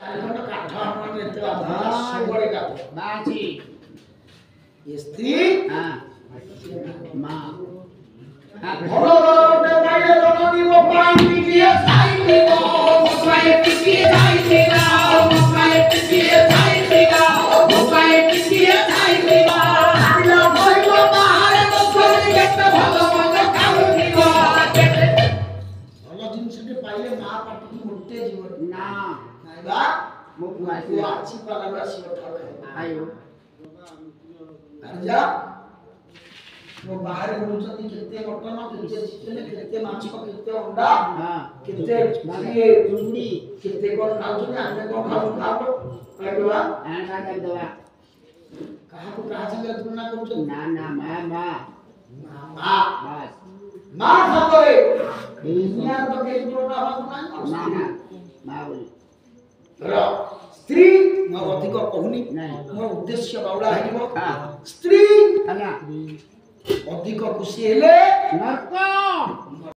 ଚାରିଖଣ୍ଡ କାଠ ଆମର ଏତେ ବାଧା ସବୁବେଳେ କାଠ ବାଛି ଏ ସ୍ତ୍ରୀ ମା ଭଲ ଗୋଟେ ପାଇଲେ ଜନନୀ ମୋ ପାଇଁ ଟିକିଏ ସାଇଥିବ ମୋ ପାଇଁ ଟିକିଏ ସାଇଥିବ ମୋ ପାଇଁ ଟିକିଏ ସାଇଥିବ ମୋ ପାଇଁ ଟିକିଏ ସାଇଥିବ ଆଇଲା ଭଇଲ ବାହାରେ ମୋ ସ୍ୱାମୀ କେତେ ଭଲ ମନ୍ଦ ଖାଉଥିବ ଭଲ ଜିନିଷଟେ ପାଇଲେ ମା ପାଟିକି ମୋଟେ ଯିବ ନା ନାଇବା ମୋ ପୁଅ ଆଛି ପାଲାରୁ ଆସିବ ଥରେ ଆୟୁ ଯା वो बाहर बुलुचंदी केते मटन केते चिकन केते मांस केते अंडा केते ये चुंडी केते कोन खाउछन आमे कोन खाउ खाउ कहबा आना कर दवा कहा को कहा संगे तुलना करूछन ना ना मां मां मां बस मां सबरे दुनिया तो के तुलना हो ना ना मां बोल र स्त्री म अधिक कहूनी मोर उद्देश्य बाउला हेबो स्त्री आला अधिक खुशी हेले नरक